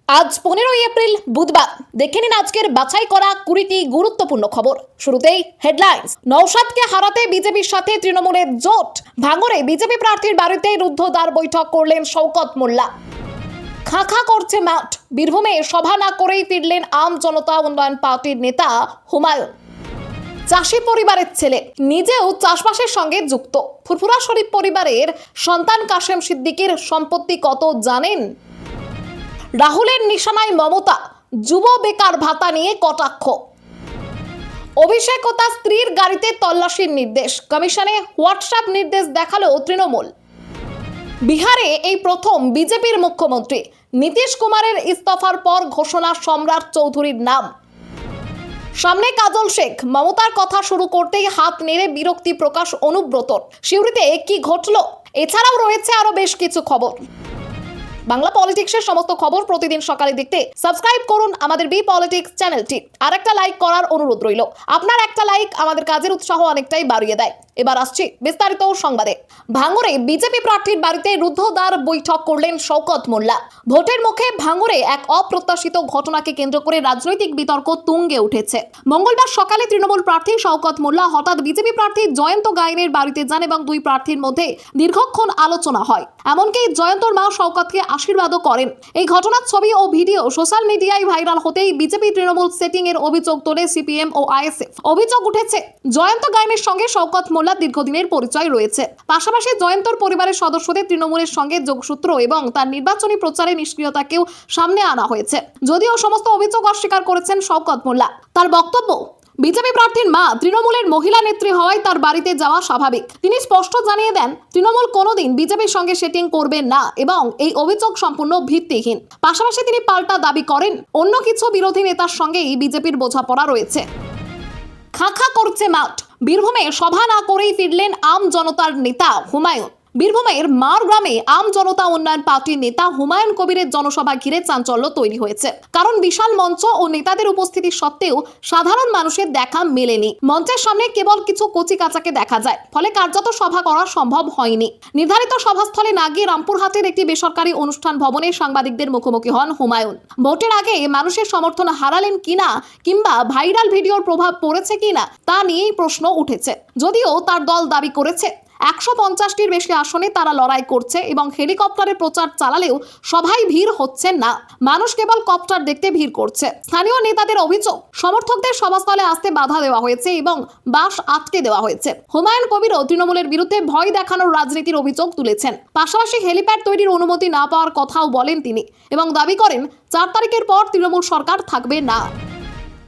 আজ 15 এপ্রিল বুধবার। দেখে নিন আজকের বাছাই করা 20টি গুরুত্বপূর্ণ খবর। শুরুতেই হেডলাইন্স। নওশাদকে হারাতে বিজেপির সাথে তৃণমূলের জোট। ভাঙড়ে বিজেপি প্রার্থীর বাড়িতে রুদ্ধদ্বার বৈঠক করলেন শওকত মোল্লা। খাঁ করছে মাঠ। বীরভূমে সভা না করেই ফিরলেন আম জনতা উন্নয়ন পার্টির নেতা হুমায়ুন। চাষি পরিবারের ছেলে, নিজেও চাষবাসের সঙ্গে যুক্ত। ফুরফুরা শরীফ পরিবারের সন্তান কাশেম সিদ্দিকীর সম্পত্তি কত জানেন? রাহুলের নিশানায় মমতা। যুব বেকার ভাতা নিয়ে কটাক্ষ। অভিষেক ও তার স্ত্রীর গাড়িতে তল্লাশির নির্দেশ। কমিশনে হোয়াটসঅ্যাপ নির্দেশ দেখালো তৃণমূল। বিহারে এই প্রথম বিজেপির মুখ্যমন্ত্রী। নীতিশ কুমারের ইস্তফার পর ঘোষণা সম্রাট চৌধুরীর নাম। সামনে কাজল শেখ। মমতার কথা শুরু করতেই হাত নেড়ে বিরক্তি প্রকাশ অনুব্রতর। সিউড়িতে কি ঘটলো? এছাড়াও রয়েছে আরো বেশ কিছু খবর। বাংলা পলিটিক্সের সমস্ত খবর প্রতিদিন সকালে দেখতে সাবস্ক্রাইব করুন আমাদের বি পলিটিক্স চ্যানেলটি। আর একটা লাইক করার অনুরোধ রইল। আপনার একটা লাইক আমাদের কাজের উৎসাহ অনেকটাই বাড়িয়ে দেয়। এবার আসছি বিস্তারিত সংবাদে। ভাঙড়ে বিজেপি প্রার্থীর বাড়িতে রুদ্ধদ্বার বৈঠক করলেন শওকত মোল্লা। ভোটের মুখে ভাঙড়ে এক অপ্রত্যাশিত ঘটনাকে কেন্দ্র করে রাজনৈতিক বিতর্ক তুঙ্গে উঠেছে। মঙ্গলবার সকালে তৃণমূল প্রার্থী শওকত মোল্লা হঠাৎ বিজেপি প্রার্থী জয়ন্ত গায়েনের বাড়িতে যান এবং দুই প্রার্থীর মধ্যে দীর্ঘক্ষণ আলোচনা হয়। এমনকি জয়ন্তর মা শওকতকে আশীর্বাদও করেন। এই ঘটনার ছবি ও ভিডিও সোশ্যাল মিডিয়ায় ভাইরাল হতেই বিজেপি তৃণমূল সেটিং এর অভিযোগ তোলে সিপিএম ও আইএসএফ। অভিযোগ উঠেছে, জয়ন্ত গায়েনের সঙ্গে শওকত মোল্লার দীর্ঘদিনের পরিচয় রয়েছে। পাশাপাশি জয়ন্তর পরিবারের সদস্যদের তৃণমূলের সঙ্গে যোগসূত্র এবং তার নির্বাচনী প্রচারে নিষ্ক্রিয়তাকেও সামনে আনা হয়েছে। যদিও সমস্ত অভিযোগ অস্বীকার করেছেন শওকত মোল্লা। তার বক্তব্য, বিজেপি প্রার্থীর মা তৃণমূলের মহিলা নেত্রী হওয়ায় তার বাড়িতে যাওয়া স্বাভাবিক। তিনি স্পষ্ট জানিয়ে দেন, তৃণমূল কোনোদিন বিজেপির সঙ্গে সেটিং করবে না এবং এই অভিযোগ সম্পূর্ণ ভিত্তিহীন। পাশাপাশি তিনি পাল্টা দাবি করেন, অন্য কিছু বিরোধী নেতার সঙ্গেই বিজেপির বোঝাপড়া রয়েছে। খাঁ করছে মাঠ। বীরভূমে সভা না করেই ফিরলেন আম জনতার নেতা হুমায়ুন। বীরভূমের মার গ্রামে আম জনতা উন্নয়ন পার্টির নেতা হুমায়ুন কবিরের জনসভা ঘিরে চাঞ্চল্য তৈরি হয়েছে। কারণ বিশাল মঞ্চ ও নেতাদের উপস্থিতি সত্ত্বেও সাধারণ মানুষের দেখা মেলেনি। মঞ্চের সামনে কেবল কিছু কচিকাচাকে দেখা যায়, ফলে কার্যত সভা করা সম্ভব হয়নি। নির্ধারিত সভাস্থলে না গিয়ে রামপুরহাটের একটি বেসরকারি অনুষ্ঠান ভবনে সাংবাদিকদের মুখোমুখি হন হুমায়ুন। ভোটের আগে মানুষের সমর্থন হারালেন কিনা কিংবা ভাইরাল ভিডিওর প্রভাব পড়েছে কিনা তা নিয়েই প্রশ্ন উঠেছে। যদিও তার দল দাবি করেছে 150টির বেশি আসনে তারা লড়াই করছে এবং হেলিকপ্টারে প্রচার চালালেও সভায় ভিড় হচ্ছে না। মানুষ কেবল কপ্টার দেখতে ভিড় করছে। স্থানীয় নেতাদের অভিযোগ, সমর্থকদের সভাস্থলে আসতে বাধা দেওয়া হয়েছে এবং বাস আটকে দেওয়া হয়েছে। হুমায়ুন কবিরও তৃণমূলের বিরুদ্ধে ভয় দেখানোর রাজনীতির অভিযোগ তুলেছেন। পাশাপাশি হেলিপ্যাড তৈরির অনুমতি না পাওয়ার কথাও বলেন তিনি এবং দাবি করেন 4 তারিখের পর তৃণমূল সরকার থাকবে না।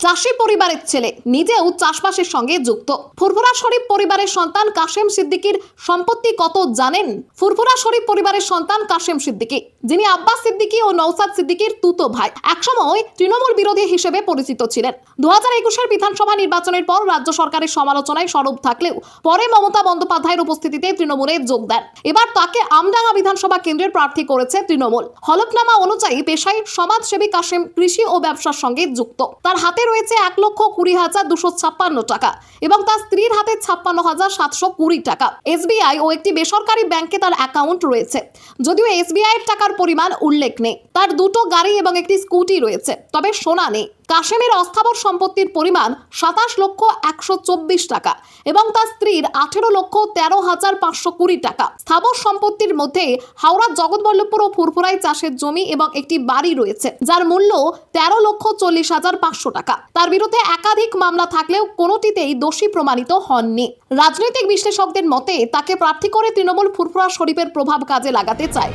চাষি পরিবারের ছেলে, নিজেও চাষবাসের সঙ্গে যুক্ত। ফুরফুরা শরীফ পরিবারের সন্তান কাশেম সিদ্দিকীর সম্পত্তি কত জানেন? ফুরফুরা শরীফ পরিবারের সন্তান কাশেম সিদ্দিকী, যিনি আব্বাস সিদ্দিকী ও নওশাদ সিদ্দিকীর তুতো ভাই, একসময় তৃণমূল বিরোধী হিসেবে পরিচিত ছিলেন। 2021-এর বিধানসভা নির্বাচনের পর রাজ্য সরকারের সমালোচনায় সরব থাকলেও পরে মমতা বন্দ্যোপাধ্যায়ের উপস্থিতিতে তৃণমূলে যোগ দেন। এবার তাকে আমডাঙ্গা বিধানসভা কেন্দ্রের প্রার্থী করেছে তৃণমূল। হলফনামা অনুযায়ী পেশায় সমাজসেবী কাশেম কৃষি ও ব্যবসার সঙ্গে যুক্ত। তার হাতে রয়েছে 1,20,256 টাকা এবং তার স্ত্রীর হাতে 56,720 টাকা। এসবিআই ও একটি বেসরকারি ব্যাংকে তার অ্যাকাউন্ট রয়েছে। যদিও এসবিআই এর টাকার পরিমাণ উল্লেখ নেই। তার 2টো গাড়ি এবং একটি স্কুটি রয়েছে, তবে সোনা নেই। কাশেমের অস্থাবর সম্পত্তির পরিমাণ 27,124 টাকা এবং তার স্ত্রীর 18,13,520 টাকা। স্থাবর সম্পত্তির মধ্যে হাওড়া জগৎবল্লভপুর ও ফুরফুরায় চাষের জমি এবং একটি বাড়ি রয়েছে, যার মূল্য 13,40,500 টাকা। তার বিরুদ্ধে একাধিক মামলা থাকলেও কোনোটিতেই দোষী প্রমাণিত হননি। রাজনৈতিক বিশ্লেষকদের মতে তাকে প্রার্থী করে তৃণমূল ফুরফুরা শরীফের প্রভাব কাজে লাগাতে চায়।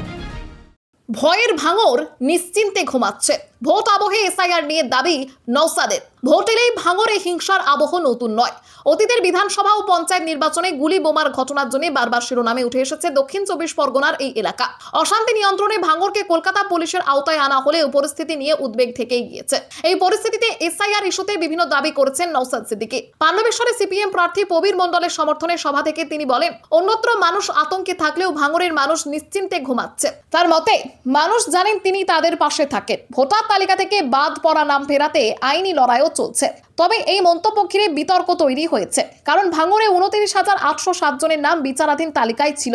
ভয়ের ভাঙড়, নিশ্চিন্তে ঘুমাচ্ছে। ভোট আবহে এসআইআর নিয়ে দাবি নওশাদের। ভোট এলেই ভাঙড়ে হিংসার আবহ নতুন নয়। অতীতের বিধানসভা ও পঞ্চায়েত নির্বাচনে গুলি বোমার ঘটনার জন্য বারবার শিরোনামে উঠে এসেছে দক্ষিণ 24 পরগনার এই এলাকা। অশান্তি নিয়ন্ত্রণে ভাঙড়কে কলকাতা পুলিশের আওতায় আনা হলেও পরিস্থিতি নিয়ে উদ্বেগ থেকেই গিয়েছে। এই পরিস্থিতিতে এসআইআর ইস্যুতে বিভিন্ন দাবি করেছেন নওশাদ সিদ্দিকী। পাণ্ডবেশ্বরে সিপিএম প্রার্থী প্রবীর মণ্ডলের সমর্থনে সভা থেকে তিনি বলেন, অন্যত্র মানুষ আতঙ্কে থাকলেও ভাঙড়ের মানুষ নিশ্চিন্তে ঘুমাচ্ছে। তার মতে, মানুষ জানেন তিনি তাদের পাশে থাকেন। ভোটার তালিকা থেকে বাদ পড়া নাম ফেরাতে আইনি লড়াইও চলছে। তবে এই মন্তব্য ঘিরে বিতর্ক তৈরি হয়েছে, কারণ ভাঙড়ে 29,807 জনের নাম বিচারাধীন তালিকায় ছিল,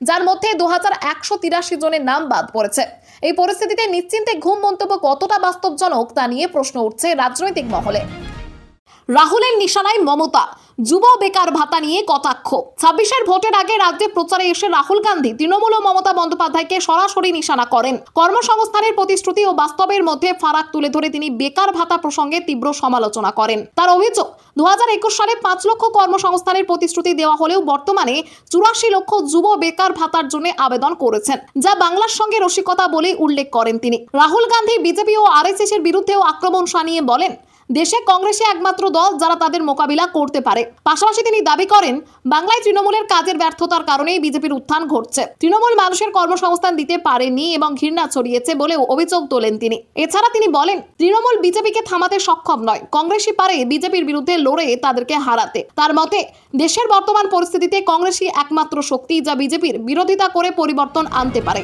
যার মধ্যে 2,183 জনের নাম বাদ পড়েছে। এই পরিস্থিতিতে নিশ্চিন্তে ঘুম মন্তব্য কতটা বাস্তবজনক তা নিয়ে প্রশ্ন উঠছে রাজনৈতিক মহলে। রাহুলের নিশানায় মমতা, যুব বেকার ভাতা নিয়ে কটাক্ষ। 26-এর ভোটের আগে রাজ্যে প্রচারে এসে রাহুল গান্ধী তৃণমূল ও মমতা বন্দ্যোপাধ্যায়কে সরাসরি নিশানা করেন। কর্মসংস্থানের প্রতিশ্রুতি ও বাস্তবের মধ্যে ফারাক তুলে ধরে তিনি বেকার ভাতা প্রসঙ্গে তীব্র সমালোচনা করেন। তার অভিযোগ, 2021 সালে 5 লক্ষ কর্মসংস্থানের প্রতিশ্রুতি দেওয়া হলেও বর্তমানে 84 লক্ষ যুব বেকার ভাতার জন্য আবেদন করেছেন, যা বাংলার সঙ্গে রসিকতা বলে উল্লেখ করেন তিনি। রাহুল গান্ধী বিজেপি ও আরএসএস এর বিরুদ্ধেও আক্রমণ শানিয়ে বলেন, দেশে কংগ্রেসই একমাত্র দল যারা তাদের মোকাবিলা করতে পারে। পাশাপাশি তিনি দাবি করেন, বাংলায় তৃণমূলের কাজের ব্যর্থতার কারণেই বিজেপির উত্থান ঘটছে। তৃণমূল মানুষের কর্মসংস্থান দিতে পারেনি এবং ঘৃণা ছড়িয়েছে বলেও অভিযোগ তোলেন তিনি। এছাড়া তিনি বলেন, তৃণমূল বিজেপিকে থামাতে সক্ষম নয়, কংগ্রেসই পারে বিজেপির বিরুদ্ধে লড়ে তাদেরকে হারাতে। তার মতে, দেশের বর্তমান পরিস্থিতিতে কংগ্রেসই একমাত্র শক্তি যা বিজেপির বিরোধিতা করে পরিবর্তন আনতে পারে।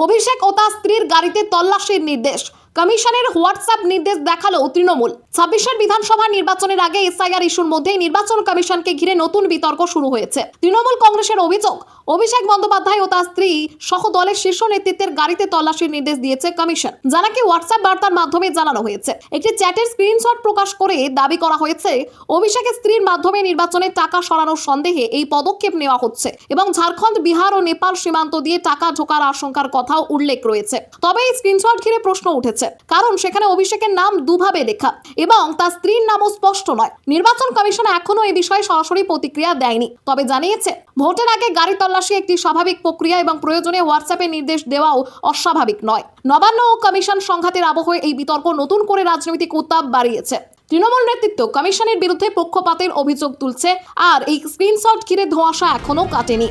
অভিষেক ও তার স্ত্রীর গাড়িতে তল্লাশির নির্দেশ। কমিশনের হোয়াটসঅ্যাপ নির্দেশ দেখালো তৃণমূল। 26-এর বিধানসভা নির্বাচনের আগে এসআইআর ইস্যুর মধ্যে নির্বাচন কমিশনকে ঘিরে নতুন বিতর্ক শুরু হয়েছে। তৃণমূল কংগ্রেসের অভিযোগ, অভিষেক বন্দ্যোপাধ্যায় ও তার স্ত্রী সহ দলের শীর্ষ নেতৃত্বের গাড়িতে তল্লাশির নির্দেশ দিয়েছে কমিশন, যা নাকি হোয়াটসঅ্যাপ বার্তার মাধ্যমে জানানো হয়েছে। একটি চ্যাটের স্ক্রিনশট প্রকাশ করে দাবি করা হয়েছে, অভিষেকের স্ত্রীর মাধ্যমে নির্বাচনের টাকা সরানোর সন্দেহে এই পদক্ষেপ নেওয়া হচ্ছে এবং ঝাড়খণ্ড, বিহার ও নেপাল সীমান্ত দিয়ে টাকা ঢোকার আশঙ্কার কথাও উল্লেখ রয়েছে। তবে এই স্ক্রিনশট ঘিরে প্রশ্ন উঠেছে, কারণ সেখানে অভিষেকের নাম দুভাবে লেখা এবং তার স্ত্রীর নামও স্পষ্ট নয়। নির্বাচন কমিশন এখনো এই বিষয়ে সরাসরি প্রতিক্রিয়া দেয়নি, তবে জানিয়েছে ভোটের আগে গাড়ি তল্লাশি একটি স্বাভাবিক প্রক্রিয়া এবং প্রয়োজনে হোয়াটসঅ্যাপে নির্দেশ দেওয়াও অস্বাভাবিক নয়। নবান্ন ও কমিশন সংঘাতের আবহে এই বিতর্ক নতুন করে রাজনৈতিক উত্তাপ বাড়িয়েছে। তৃণমূল নেতৃত্ব কমিশনের বিরুদ্ধে পক্ষপাতের অভিযোগ তুলছে, আর এই স্ক্রিনশট ঘিরে ধোঁয়াশা এখনো কাটেনি।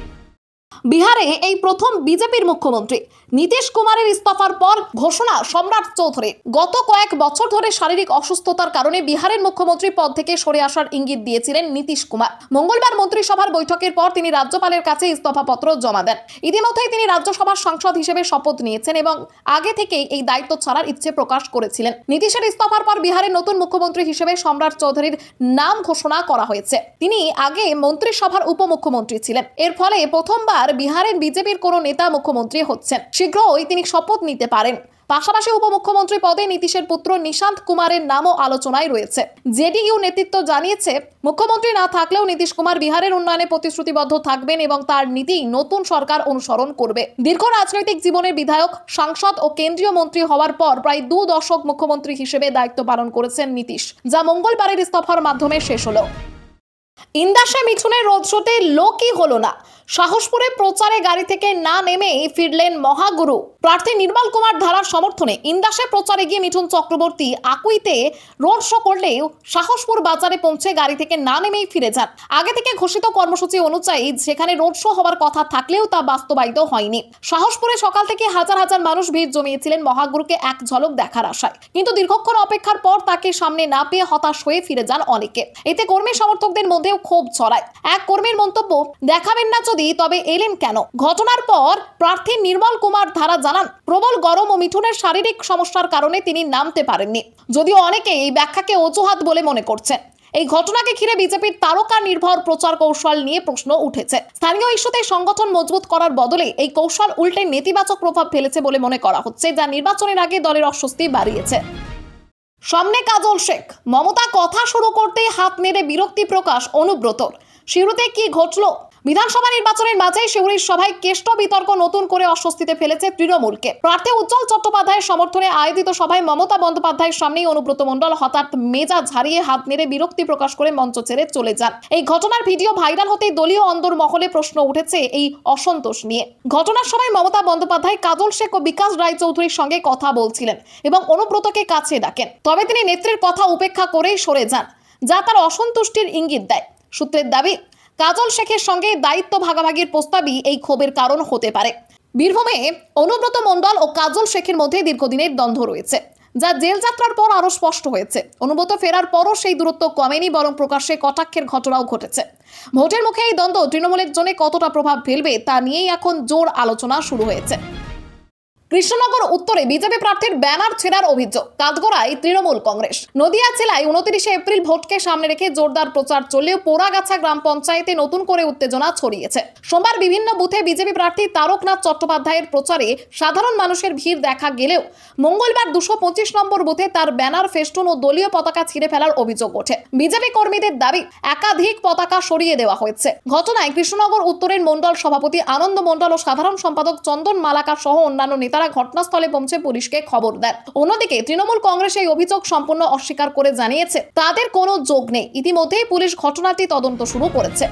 বিহারে এই প্রথম বিজেপির মুখ্যমন্ত্রী। নীতিশ কুমারের ইস্তফার পর ঘোষণা সম্রাট চৌধুরী। গত কয়েক বছর ধরে শারীরিক অসুস্থতার কারণে বিহারের মুখ্যমন্ত্রী পদ থেকে সরে আসার ইঙ্গিত দিয়েছিলেন নীতিশ কুমার। মঙ্গলবার মন্ত্রিসভার বৈঠকের পর তিনি রাজ্যপালের কাছে ইস্তফাপত্র জমা দেন। ইতিমধ্যেই তিনি রাজ্যসভার সাংসদ হিসেবে শপথ নিয়েছেন এবং আগে থেকেই এই দায়িত্ব ছাড়ার ইচ্ছে প্রকাশ করেছিলেন। নীতিশের ইস্তফার পর বিহারের নতুন মুখ্যমন্ত্রী হিসেবে সম্রাট চৌধুরীর নাম ঘোষণা করা হয়েছে। তিনি আগে মন্ত্রিসভার উপমুখ্যমন্ত্রী ছিলেন। এর ফলে প্রথমবার বিহারের বিজেপির কোনো নেতা মুখ্যমন্ত্রী হচ্ছেন। শীঘ্রই তিনি শপথ নিতে পারেন। পাশাপাশি উপমুখ্যমন্ত্রী পদে নীতিশের পুত্র নিশান্ত কুমারের নামও আলোচনায় রয়েছে। জেডিইউ নেতৃত্ব জানিয়েছে, মুখ্যমন্ত্রী না থাকলেও নীতিশ কুমার বিহারের উন্নয়নে প্রতিশ্রুতিবদ্ধ থাকবেন এবং তার নীতি নতুন সরকার অনুসরণ করবে। দীর্ঘ রাজনৈতিক জীবনের বিধায়ক, সাংসদ ও কেন্দ্রীয় মন্ত্রী হওয়ার পর প্রায় 2 দশক মুখ্যমন্ত্রী হিসেবে দায়িত্ব পালন করেছেন নীতিশ, যা মঙ্গলবারের ইস্তফার মাধ্যমে শেষ হলো। ইন্দাসে মিঠুনের রোড শোতে লোকই হলো না। সাহসপুরে প্রচারে গাড়ি থেকে না নেমে ফিরলেন মহাগুরু। প্রার্থী নির্মল কুমার ধারার সমর্থনে ইন্দাসে প্রচারে গিয়ে মিঠুন চক্রবর্তী আকুইতে রোড শো করলেও সাহসপুর বাজারে পৌঁছে গাড়ি থেকে না নেমেই ফিরে যান। আগে থেকে ঘোষিত কর্মসূচি অনুযায়ী সেখানে রোড শো হওয়ার কথা থাকলেও তা বাস্তবায়িত হয়নি। সাহসপুরে সকাল থেকে হাজার হাজার মানুষ ভিড় জমিয়েছিলেন মহাগুরুকে এক ঝলক দেখার আশায়, কিন্তু দীর্ঘক্ষণ অপেক্ষার পর তাকে সামনে না পেয়ে হতাশ হয়ে ফিরে যান অনেকে। এতে কর্মী সমর্থকদের মধ্যেও ক্ষোভ ছড়ায়। এক কর্মীর মন্তব্য, দেখাবেন না যদি তবে এলেন কেন? ঘটনার পর প্রার্থী নির্মল কুমার ধারা জানান, প্রবল গরম ও মিঠুনের শারীরিক সমস্যার কারণে তিনি নামতে পারেননি, যদিও অনেকে এই ব্যাখ্যাকে অজুহাত বলে মনে করছেন। এই ঘটনাকে ঘিরে বিজেপির তারকা নির্ভর প্রচার কৌশল নিয়ে প্রশ্ন উঠেছে। স্থানীয় ইস্যুতে সংগঠন মজবুত করার বদলে এই কৌশল উল্টে নেতিবাচক প্রভাব ফেলেছে বলে মনে করা হচ্ছে, যা নির্বাচনের আগে দলের অস্বস্তি বাড়িয়েছে। সামনে কাজল শেখ, মমতা কথা শুরু করতে হাত নেড়ে বিরক্তি প্রকাশ অনুব্রতর। সিউড়িতে কি ঘটলো? বিধানসভা নির্বাচনের মাঝে সিউড়ির সভায় কেষ্ট বিতর্ক নতুন করে অস্বস্তিতে ফেলেছে তৃণমূলকে। প্রার্থী উজ্জ্বল চট্টোপাধ্যায়ের সমর্থনে আয়োজিত সভায় মমতা বন্দ্যোপাধ্যায়ের সামনেই অনুব্রত মণ্ডল হঠাৎ মেজাজ হারিয়ে হাত নেড়ে বিরক্তি প্রকাশ করে মঞ্চ ছেড়ে চলে যান। এই ঘটনার ভিডিও ভাইরাল হতেই দলীয় অন্দরমহলে প্রশ্ন উঠেছে এই অসন্তোষ নিয়ে। ঘটনার সময় মমতা বন্দ্যোপাধ্যায় কাজল শেখ ও বিকাশ রায়চৌধুরীর সঙ্গে কথা বলছিলেন এবং অনুব্রতকে কাছে ডাকেন। তবে তিনি নেত্রীর কথা উপেক্ষা করেই সরে যান, যা তার অসন্তুষ্টির ইঙ্গিত দেয়। সূত্রের দাবি, কাজল শেখের সঙ্গে দায়িত্ব ভাগাভাগির প্রস্তাবই এই ক্ষোভের কারণ হতে পারে। বীরভূমে অনুব্রত মণ্ডল ও কাজল শেখের মধ্যে দীর্ঘদিনের দ্বন্দ্ব রয়েছে, যা জেল যাত্রার পর আরো স্পষ্ট হয়েছে। অনুব্রত ফেরার পরও সেই দূরত্ব কমেনি, বরং প্রকাশ্যে কটাক্ষের ঘটনাও ঘটেছে। ভোটের মুখে এই দ্বন্দ্ব তৃণমূলের জন্য কতটা প্রভাব ফেলবে তা নিয়েই এখন জোর আলোচনা শুরু হয়েছে। কৃষ্ণনগর উত্তরে বিজেপি প্রার্থীর ব্যানার ছেঁড়ার অভিযোগ, কাঠগড়ায় তৃণমূল কংগ্রেস। নদিয়া জেলায় 29 এপ্রিল ভোটকে সামনে রেখে জোরদার প্রচার চললেও পোড়াগাছা গ্রাম পঞ্চায়েতে নতুন করে উত্তেজনা ছড়িয়েছে। সোমবার বিভিন্ন বুথে বিজেপি প্রার্থী তারকনাথ চট্টোপাধ্যায়ের প্রচারে সাধারণ মানুষের ভিড় দেখা গেলেও মঙ্গলবার 225 নম্বর বুথে তার ব্যানার, ফেস্টুন ও দলীয় পতাকা ছিঁড়ে ফেলার অভিযোগ ওঠে। বিজেপি কর্মীদের দাবি, একাধিক পতাকা সরিয়ে দেওয়া হয়েছে। ঘটনায় কৃষ্ণনগর উত্তরের মণ্ডল সভাপতি আনন্দ মণ্ডল ও সাধারণ সম্পাদক চন্দন মালাকা সহ অন্যান্য নেতারা ঘটনাস্থলে পৌঁছে পুলিশকে খবর দেন। অন্যদিকে তৃণমূল কংগ্রেস এই অভিযোগ সম্পূর্ণ অস্বীকার করে জানিয়েছে তাদের কোনো যোগ নেই। ইতিমধ্যেই পুলিশ ঘটনাটি তদন্ত শুরু করেছে।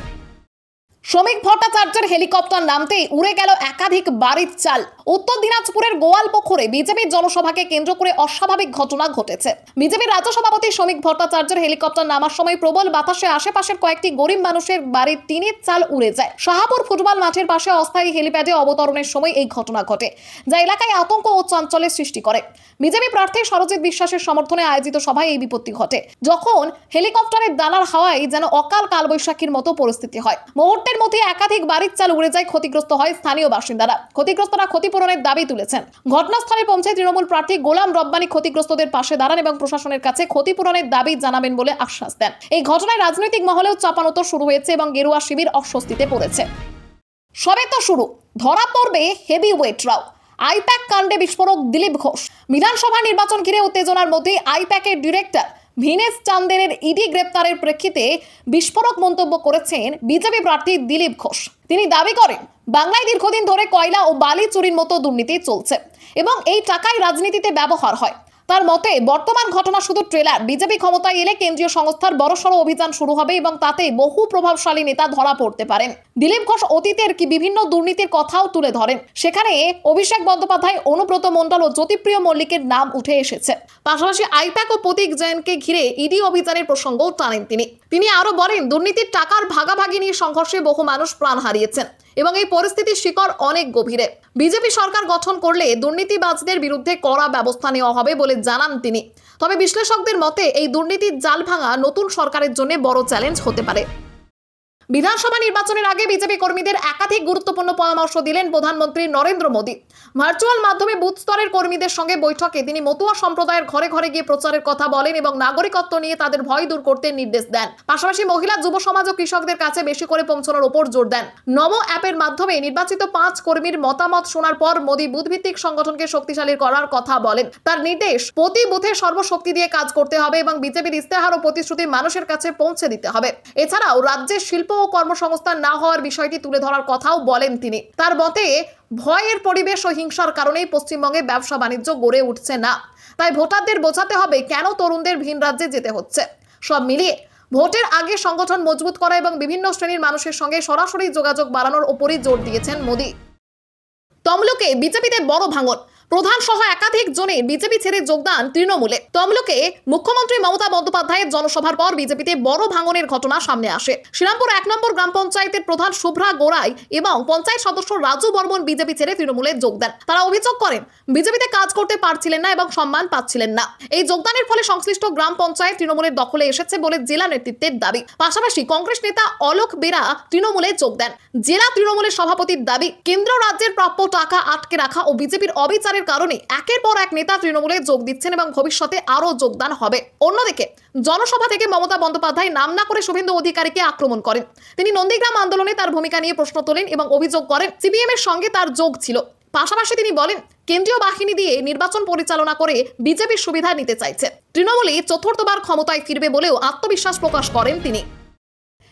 শ্রমিক ভট্টাচার্যের হেলিকপ্টার নামতেই উড়ে গেল একাধিক বাড়ির চাল। উত্তর দিনাজপুরের গোয়ালপুকুরে বিজেপির জনসভাকে কেন্দ্র করে অস্বাভাবিক ঘটনা ঘটেছে। বিজেপির রাজ্য সভাপতি শ্রমিক ভট্টাচার্যের হেলিকপ্টার নামার সময় প্রবল বাতাসে আশেপাশের কয়েকটি গরিব মানুষের বাড়ির টিনের চাল উড়ে যায়। শাহাপুর ফুটবল মাঠের পাশে অস্থায়ী হেলিপ্যাডে অবতরণের সময় এই ঘটনা ঘটে, যা এলাকায় আতঙ্ক ও চাঞ্চল্যের সৃষ্টি করে। বিজেপি প্রার্থী সরজিৎ বিশ্বাসের সমর্থনে আয়োজিত সভায় এই বিপত্তি ঘটে, যখন হেলিকপ্টারের ডানার হাওয়ায় যেন অকাল কালবৈশাখীর মতো পরিস্থিতি হয়। মুহূর্তের মধ্যে একাধিক বাড়ির চাল উড়ে যায়, ক্ষতিগ্রস্ত হয় স্থানীয় বাসিন্দারা। ক্ষতিগ্রস্তরা ক্ষতিপূরণের দাবি তুলেছেন। ঘটনাস্থলে পৌঁছে তৃণমূল প্রার্থী গোলাম রব্বানী ক্ষতিগ্রস্তদের পাশে দাঁড়ান এবং প্রশাসনের কাছে ক্ষতিপূরণের দাবি জানাবেন বলে আশ্বাস দেন। এই ঘটনায় রাজনৈতিক মহলেও চাপানোতর শুরু হয়েছে এবং গেরুয়া শিবির অস্বস্তিতে পড়েছে। সবে তো শুরু, ধরা পড়বে হেভি ওয়েটরাও। আইপ্যাক কাণ্ডে বিস্ফোরক দিলীপ ঘোষ। বিধানসভা নির্বাচন ঘিরে উত্তেজনার মধ্যে আইপ্যাকের ডিরেক্টর ভিনেশ চান্দেনের ইডি গ্রেপ্তারের প্রেক্ষিতে বিস্ফোরক মন্তব্য করেছেন বিজেপি প্রার্থী দিলীপ ঘোষ। তিনি দাবি করেন, বাংলায় দীর্ঘদিন ধরে কয়লা ও বালি চুরির মতো দুর্নীতি চলছে এবং এই টাকাই রাজনীতিতে ব্যবহার হয়। তার মতে বর্তমান ঘটনা শুধু ট্রেলার। বিজেপি ক্ষমতায় এলে কেন্দ্রীয় সংস্থার বড়সড় অভিযান শুরু হবে এবং তাতে বহু প্রভাবশালী নেতা ধরা পড়তে পারেন। দিলীপ ঘোষ অতীতের বিভিন্ন দুর্নীতির কথাও তুলে ধরেন। সেখানে অভিষেক বন্দ্যোপাধ্যায়, অনুব্রত মণ্ডল ও জ্যোতিপ্রিয় মল্লিকের নাম উঠে এসেছে। পাশাপাশি আইপ্যাক ও প্রতীক জৈনকে ঘিরে ইডি অভিযানের প্রসঙ্গও টানেন তিনি আরো বলেন, দুর্নীতির টাকার ভাগাভাগি নিয়ে সংঘর্ষে বহু মানুষ প্রাণ হারিয়েছেন এবং এই পরিস্থিতির শিকড় অনেক গভীরে। বিজেপি সরকার গঠন করলে দুর্নীতিবাজদের বিরুদ্ধে কড়া ব্যবস্থা নেওয়া হবে বলে জানান তিনি। তবে বিশ্লেষকদের মতে এই দুর্নীতির জাল ভাঙা নতুন সরকারের জন্য বড় চ্যালেঞ্জ হতে পারে। বিধানসভা নির্বাচনের আগে বিজেপি কর্মীদের একাধিক গুরুত্বপূর্ণ পরামর্শ দিলেন প্রধানমন্ত্রী নরেন্দ্র মোদী। ভার্চুয়াল মাধ্যমে বুথ স্তরের কর্মীদের সঙ্গে বৈঠকে তিনি মতুয়া সম্প্রদায়ের ঘরে ঘরে গিয়ে প্রচারের কথা বলেন এবং নাগরিকত্ব নিয়ে তাদের ভয় দূর করতে নির্দেশ দেন। পাশাপাশি মহিলা, যুব সমাজ ও কৃষকদের কাছে বেশি করে পৌঁছানোর উপর জোর দেন। নমো অ্যাপের মাধ্যমে নির্বাচিত 5 কর্মীর মতামত শোনার পর মোদী বুথভিত্তিক সংগঠনকে শক্তিশালী করার কথা বলেন। তার নির্দেশ, প্রতি বুথে সর্বশক্তি দিয়ে কাজ করতে হবে এবং বিজেপির ইস্তেহার ও প্রতিশ্রুতি মানুষের কাছে পৌঁছে দিতে হবে। এছাড়াও রাজ্যের শিল্প ও কর্মসংস্থান না হওয়ার বিষয়টি তুলে ধরার কথাও বলেন তিনি। তার মতে ভয়ের পরিবেশ ও হিংসার কারণেই পশ্চিমবঙ্গে ব্যবসা বাণিজ্য গড়ে উঠছে না। তাই ভোটারদের বোঝাতে হবে কেন তরুণদের ভিন রাজ্যে যেতে হচ্ছে। সব মিলিয়ে ভোটের আগে সংগঠন মজবুত করা এবং বিভিন্ন শ্রেণীর মানুষের সঙ্গে সরাসরি যোগাযোগ বাড়ানোর উপরই জোর দিয়েছেন মোদী। তমলুকে বিজেপিতে বড় ভাঙন। প্রধান সহ একাধিক জনের বিজেপি ছেড়ে যোগদান তৃণমূলে। তমলুকে মুখ্যমন্ত্রী মমতা বন্দ্যোপাধ্যায়ের জনসভার পর বিজেপিতে বড় ভাঙনের ঘটনা সামনে আসে। শ্রীরামপুর 1 নম্বর গ্রাম পঞ্চায়েতের প্রধান শুভ্রা গোড়াই এবং পঞ্চায়েত সদস্য রাজু বর্মন বিজেপি ছেড়ে তৃণমূলে যোগ দেন। তারা অভিযোগ করেন, বিজেপিতে কাজ করতে পারছিলেন না এবং সম্মান পাচ্ছিলেন না। এই যোগদানের ফলে সংশ্লিষ্ট গ্রাম পঞ্চায়েত তৃণমূলের দখলে এসেছে বলে জেলা নেতৃত্বের দাবি। পাশাপাশি কংগ্রেস নেতা অলোক বেরা তৃণমূলে যোগ দেন। জেলা তৃণমূলের সভাপতির দাবি, কেন্দ্র রাজ্যের প্রাপ্য টাকা আটকে রাখা ও বিজেপির অবিচার কারণে একের পর এক নেতা তৃণমূলে যোগ দিচ্ছেন এবং ভবিষ্যতে আরো যোগদান হবে। অন্যদিকে জনসভা থেকে মমতা বন্দ্যোপাধ্যায় নাম না করে শুভেন্দু অধিকারীকে আক্রমণ করেন। তিনি নন্দীগ্রাম আন্দোলনে তার ভূমিকা নিয়ে প্রশ্ন তোলেন এবং অভিযোগ করেন সিপিএম এর সঙ্গে তার যোগ ছিল। পাশাপাশি তিনি বলেন, কেন্দ্রীয় বাহিনী দিয়ে নির্বাচন পরিচালনা করে বিজেপির সুবিধা নিতে চাইছে। তৃণমূলে চতুর্থবার ক্ষমতায় ফিরবে বলেও আত্মবিশ্বাস প্রকাশ করেন তিনি।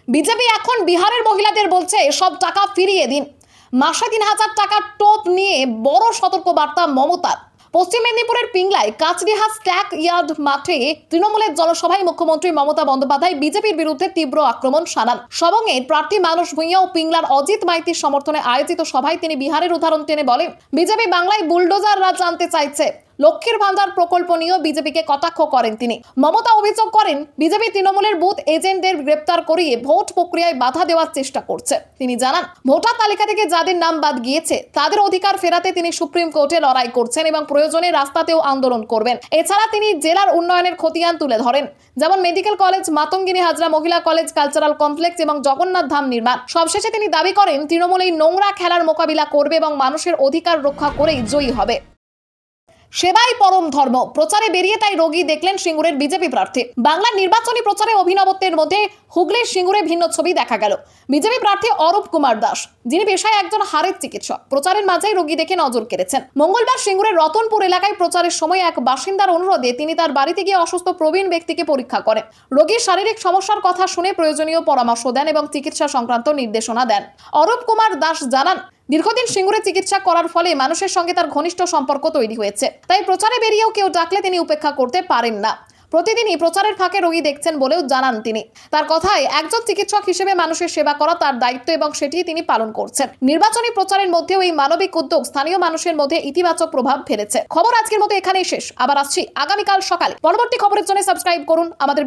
বিজেপি এখন বিহারের মহিলাদের বলছে সব টাকা ফিরিয়ে দিন। মাসে 3000 টাকার টোপ নিয়ে বড় সতর্ক বার্তা মমতার। পশ্চিম মেদিনীপুরের পিংলায় কাচডিহা স্ট্যাক ইয়ার্ড মাঠে তৃণমূলের জনসভায় মুখ্যমন্ত্রী মমতা বন্দ্যোপাধ্যায় বিজেপির বিরুদ্ধে তীব্র আক্রমণ শানান। সবংয়ের প্রার্থী মানস ভূঁইয়া ও পিংলার অজিত মাইতির সমর্থনে আয়োজিত সভায় তিনি বিহারের উদাহরণ টেনে বলেন, বিজেপি বাংলায় বুলডোজার রাজ আনতে চাইছে। লক্ষ্মীর ভান্ডার প্রকল্প নিয়েও বিজেপিকে কটাক্ষ করেন তিনি। মমতা অভিযোগ করেন, বিজেপি তৃণমূলের বুথ এজেন্টদের গ্রেপ্তার করিয়ে ভোট প্রক্রিয়ায় বাধা দেওয়ার চেষ্টা করছে। তিনি জানান, ভোটার তালিকা থেকে যাদের নাম বাদ গিয়েছে তাদের অধিকার ফেরাতে তিনি সুপ্রিম কোর্টে লড়াই করছেন এবং প্রয়োজনে রাস্তাতেও আন্দোলন করবেন। এছাড়া তিনি জেলার উন্নয়নের খতিয়ান তুলে ধরেন, যেমন মেডিকেল কলেজ, মাতঙ্গিনী হাজরা মহিলা কলেজ, কালচারাল কমপ্লেক্স এবং জগন্নাথ ধাম নির্মাণ। সবশেষে তিনি দাবি করেন, তৃণমূল এই নোংরা খেলার মোকাবিলা করবে এবং মানুষের অধিকার রক্ষা করেই জয়ী হবে। সেবাই পরম ধর্ম প্রচারে বেরিয়ে তাই রোগী দেখলেন সিঙ্গুরের বিজেপি প্রার্থী। বাংলার নির্বাচনী প্রচারে অভিনবত্বের মধ্যে হুগলির সিঙ্গুরে ভিন্ন ছবি দেখা গেল। বিজেপি প্রার্থী অরূপ কুমার দাস, যিনি পেশায় একজন হাড়ের চিকিৎসক, প্রচারের মাঝেই রোগী দেখে নজর কেড়েছেন। মঙ্গলবার সিঙ্গুরের রতনপুর এলাকায় প্রচারের সময় এক বাসিন্দার অনুরোধে তিনি তার বাড়িতে গিয়ে অসুস্থ প্রবীণ ব্যক্তিকে পরীক্ষা করেন। রোগীর শারীরিক সমস্যার কথা শুনে প্রয়োজনীয় পরামর্শ দেন এবং চিকিৎসা সংক্রান্ত নির্দেশনা দেন। অরূপ কুমার দাস জানান, দীর্ঘদিন সিঙ্গুরে চিকিৎসা করার ফলে মানুষের সঙ্গে তার ঘনিষ্ঠ সম্পর্ক তৈরি হয়েছে। তাই প্রচারে বেরিয়েও কেউ ডাকলে তিনি উপেক্ষা করতে পারেন না। প্রতিদিনই প্রচারের ফাঁকে রোগী দেখছেন বলেও জানান তিনি। তার কথায় একজন চিকিৎসক হিসেবে মানুষের সেবা করা তার দায়িত্ব এবং সেটি তিনি পালন করছেন। নির্বাচনী প্রচারের মধ্যেও এই মানবিক উদ্যোগ স্থানীয় মানুষের মধ্যে ইতিবাচক প্রভাব ফেলেছে। খবর আজকের মতো এখানেই শেষ। আবার আসছি আগামীকাল সকালে। পরবর্তী খবরের জন্য সাবস্ক্রাইব করুন আমাদের